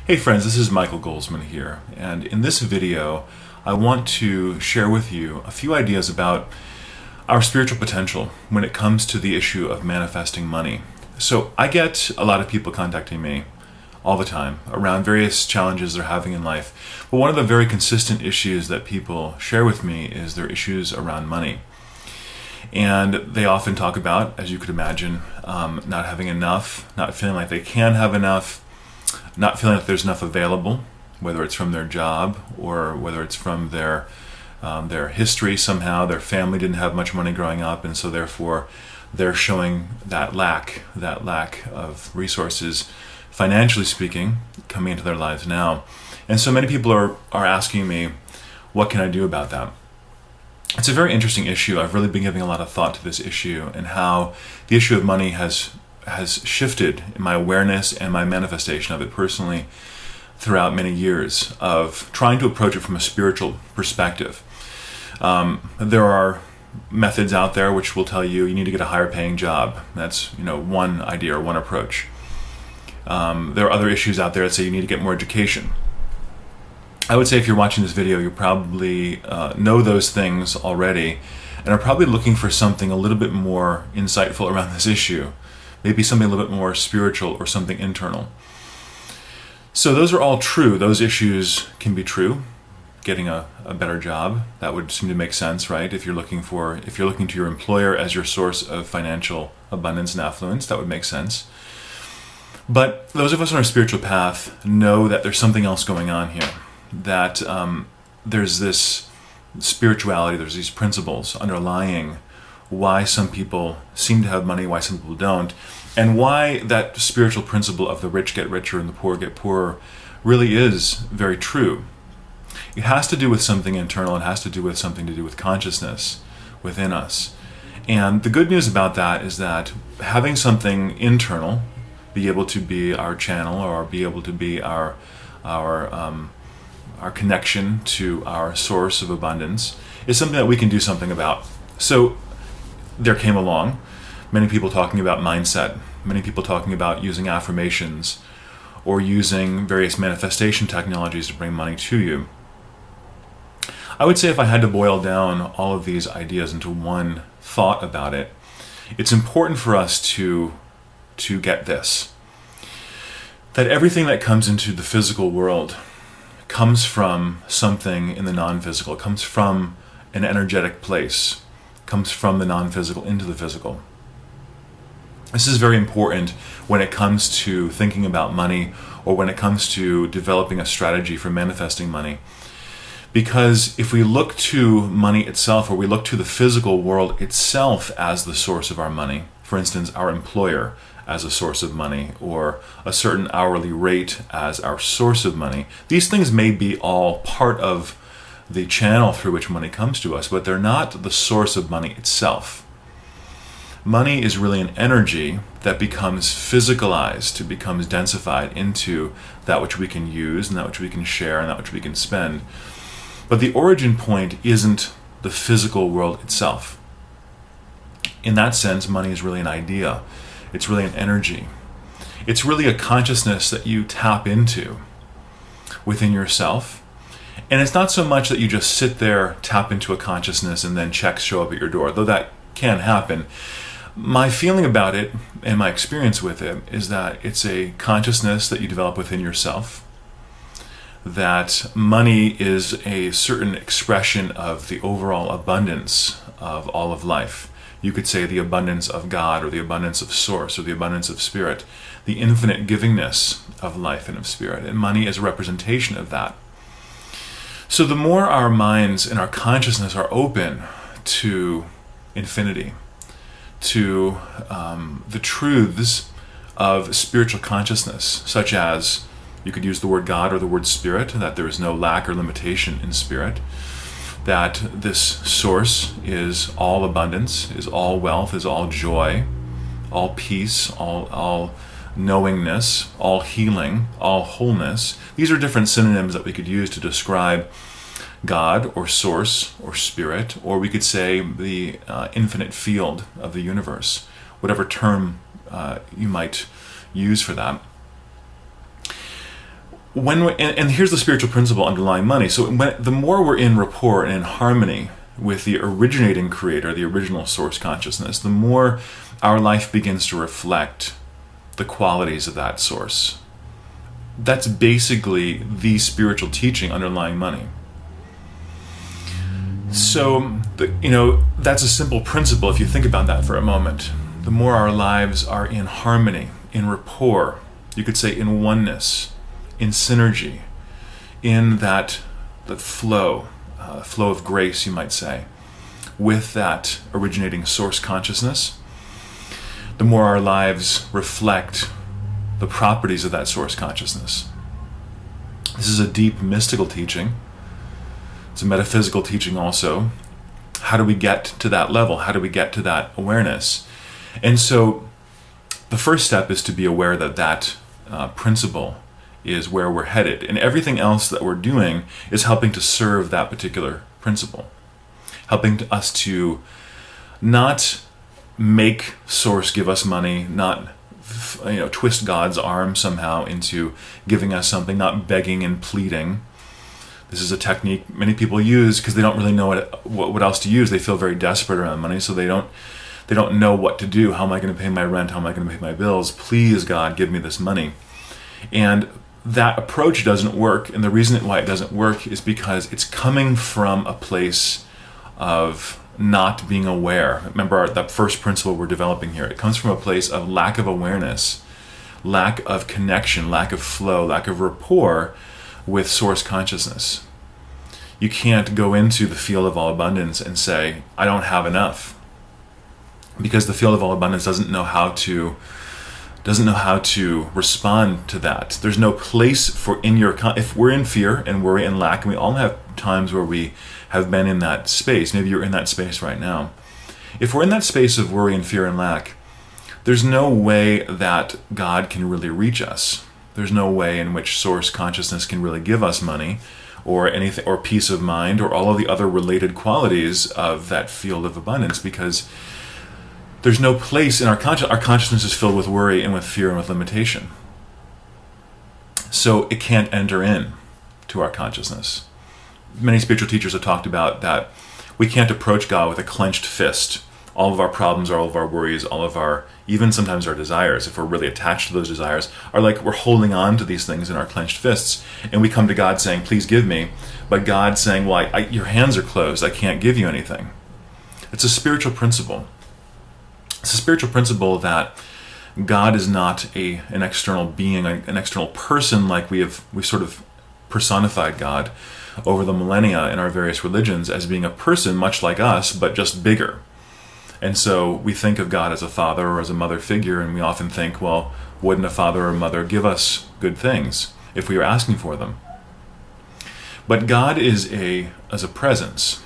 Hey friends, this is Michael Golzmane here, and in this video I want to share with you a few ideas about our spiritual potential when it comes to the issue of manifesting money. So I get a lot of people contacting me all the time around various challenges they're having in life, but one of the very consistent issues that people share with me is their issues around money. And they often talk about, as you could imagine, not having enough, not feeling like they can have enough, not feeling like there's enough available, whether it's from their job or whether it's from their history somehow. Their family didn't have much money growing up, and so therefore they're showing that lack of resources, financially speaking, coming into their lives now. And so many people are asking me, what can I do about that? It's a very interesting issue. I've really been giving a lot of thought to this issue and how the issue of money has shifted in my awareness and my manifestation of it personally throughout many years of trying to approach it from a spiritual perspective. There are methods out there which will tell you need to get a higher paying job. That's one idea or one approach. There are other issues out there that say you need to get more education. I would say if you're watching this video, you probably know those things already and are probably looking for something a little bit more insightful around this issue. Maybe something a little bit more spiritual or something internal. So those are all true. Those issues can be true. Getting a better job, that would seem to make sense, right? If you're looking to your employer as your source of financial abundance and affluence, that would make sense. But those of us on our spiritual path know that there's something else going on here. That there's this spirituality, there's these principles underlying why some people seem to have money, why some people don't, and why that spiritual principle of the rich get richer and the poor get poorer really is very true. It has to do with something internal. It has to do with something to do with consciousness within us. And the good news about that is that having something internal be able to be our channel or be able to be our connection to our source of abundance is something that we can do something about. So there came along many people talking about mindset, many people talking about using affirmations or using various manifestation technologies to bring money to you. I would say if I had to boil down all of these ideas into one thought about it, it's important for us to get this, that everything that comes into the physical world comes from something in the non-physical. It comes from an energetic place, comes from the non-physical into the physical. This is very important when it comes to thinking about money or when it comes to developing a strategy for manifesting money. Because if we look to money itself, or we look to the physical world itself as the source of our money, for instance, our employer as a source of money, or a certain hourly rate as our source of money, these things may be all part of the channel through which money comes to us, but they're not the source of money itself. Money is really an energy that becomes physicalized, it becomes densified into that which we can use and that which we can share and that which we can spend. But the origin point isn't the physical world itself. In that sense, money is really an idea. It's really an energy. It's really a consciousness that you tap into within yourself. And it's not so much that you just sit there, tap into a consciousness, and then checks show up at your door, though that can happen. My feeling about it and my experience with it is that it's a consciousness that you develop within yourself, that money is a certain expression of the overall abundance of all of life. You could say the abundance of God, or the abundance of Source, or the abundance of Spirit, the infinite givingness of life and of spirit. And money is a representation of that. So the more our minds and our consciousness are open to infinity, to the truths of spiritual consciousness, such as, you could use the word God or the word Spirit, that there is no lack or limitation in Spirit, that this source is all abundance, is all wealth, is all joy, all peace, all knowingness, all healing, all wholeness. These are different synonyms that we could use to describe God or Source or Spirit, or we could say the infinite field of the universe, whatever term you might use for that. and here's the spiritual principle underlying money. So the more we're in rapport and in harmony with the originating creator, the original source consciousness, the more our life begins to reflect the qualities of that source. That's basically the spiritual teaching underlying money. So, that's a simple principle if you think about that for a moment. The more our lives are in harmony, in rapport, you could say in oneness, in synergy, in that flow of grace, you might say, with that originating source consciousness, the more our lives reflect the properties of that source consciousness. This is a deep mystical teaching. It's a metaphysical teaching also. How do we get to that level? How do we get to that awareness? And so the first step is to be aware that that principle is where we're headed. And everything else that we're doing is helping to serve that particular principle. Helping us to not make Source give us money, not twist God's arm somehow into giving us something, not begging and pleading. This is a technique many people use because they don't really know what else to use. They feel very desperate around money, so they don't know what to do. How am I going to pay my rent? How am I going to pay my bills? Please, God, give me this money. And that approach doesn't work, and the reason why it doesn't work is because it's coming from a place of not being aware. Remember that first principle we're developing here. It comes from a place of lack of awareness, lack of connection, lack of flow, lack of rapport with source consciousness. You can't go into the field of all abundance and say, I don't have enough. Because the field of all abundance doesn't know how to respond to that. There's no place for if we're in fear and worry and lack, and we all have times where we have been in that space. Maybe you're in that space right now. If we're in that space of worry and fear and lack, there's no way that God can really reach us. There's no way in which source consciousness can really give us money or anything, or peace of mind, or all of the other related qualities of that field of abundance, because there's no place in our consciousness. Our consciousness is filled with worry and with fear and with limitation. So it can't enter in to our consciousness. Many spiritual teachers have talked about that we can't approach God with a clenched fist. All of our problems, all of our worries, all of our, even sometimes our desires, if we're really attached to those desires, are like we're holding on to these things in our clenched fists. And we come to God saying, please give me. But God saying, well, your hands are closed. I can't give you anything. It's a spiritual principle. It's a spiritual principle that God is not an external being, an external person like we've sort of personified God over the millennia in our various religions as being a person much like us, but just bigger. And so we think of God as a father or as a mother figure, and we often think, well, wouldn't a father or mother give us good things if we were asking for them? But God is a presence.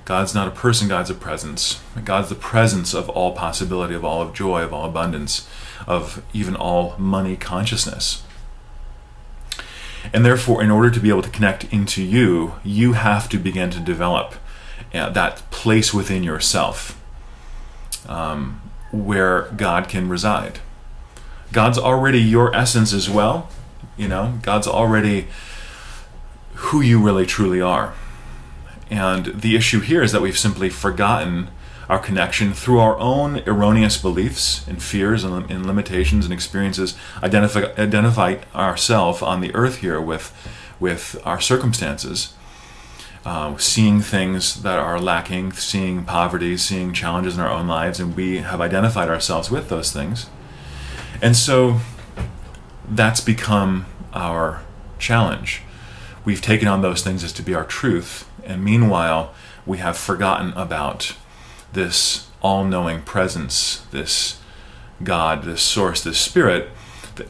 God's not a person, God's a presence. God's the presence of all possibility, of all of joy, of all abundance, of even all money consciousness. And therefore, in order to be able to connect into you, you have to begin to develop that place within yourself where God can reside. God's already your essence as well. God's already who you really truly are. And the issue here is that we've simply forgotten our connection through our own erroneous beliefs and fears and limitations and experiences, identify ourselves on the earth here with our circumstances, seeing things that are lacking, seeing poverty, seeing challenges in our own lives, and we have identified ourselves with those things. And so that's become our challenge. We've taken on those things as to be our truth, and meanwhile, we have forgotten about this all-knowing presence, this God, this source, this spirit,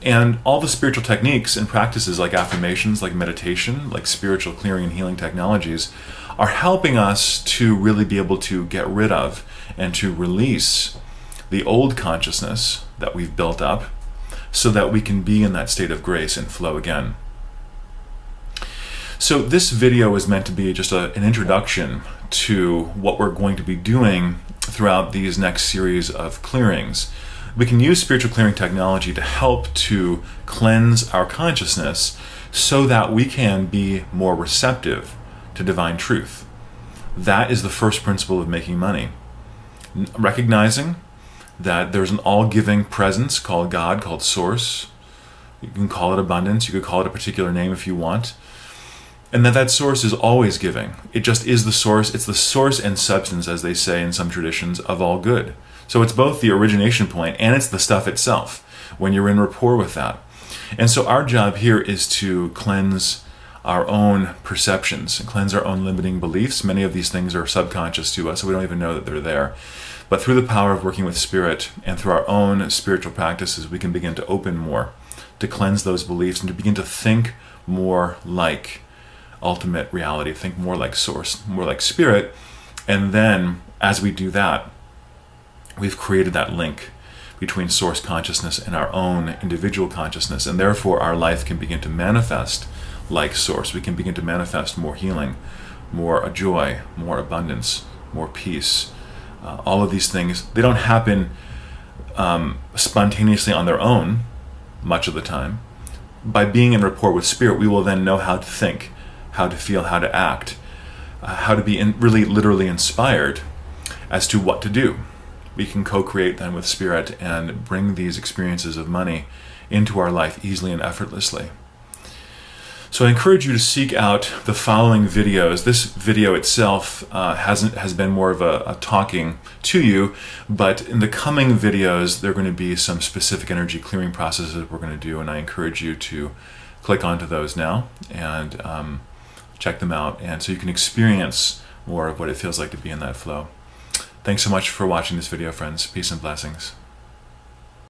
and all the spiritual techniques and practices like affirmations, like meditation, like spiritual clearing and healing technologies are helping us to really be able to get rid of and to release the old consciousness that we've built up so that we can be in that state of grace and flow again. So this video is meant to be just an introduction to what we're going to be doing throughout these next series of clearings. we can use spiritual clearing technology to help to cleanse our consciousness so that we can be more receptive to divine truth. That is the first principle of making money. Recognizing that there's an all-giving presence called God, called Source. You can call it abundance, you could call it a particular name if you want. And that source is always giving. It just is the source. It's the source and substance, as they say in some traditions, of all good. So it's both the origination point and it's the stuff itself when you're in rapport with that. And so our job here is to cleanse our own perceptions and cleanse our own limiting beliefs. Many of these things are subconscious to us, so we don't even know that they're there. But through the power of working with Spirit and through our own spiritual practices, we can begin to open more, to cleanse those beliefs and to begin to think more like ultimate reality, think more like Source, more like Spirit. And then as we do that, we've created that link between Source consciousness and our own individual consciousness, and therefore our life can begin to manifest like Source. We can begin to manifest more healing, more joy, more abundance, more peace. All of these things, they don't happen spontaneously on their own much of the time. By being in rapport with Spirit, we will then know how to think, how to feel, how to act, how to be really literally inspired as to what to do. We can co-create then with Spirit and bring these experiences of money into our life easily and effortlessly. So I encourage you to seek out the following videos. This video itself has been more of a talking to you, but in the coming videos there are going to be some specific energy clearing processes we're going to do, and I encourage you to click onto those now and check them out, and so you can experience more of what it feels like to be in that flow. Thanks so much for watching this video, friends. Peace and blessings.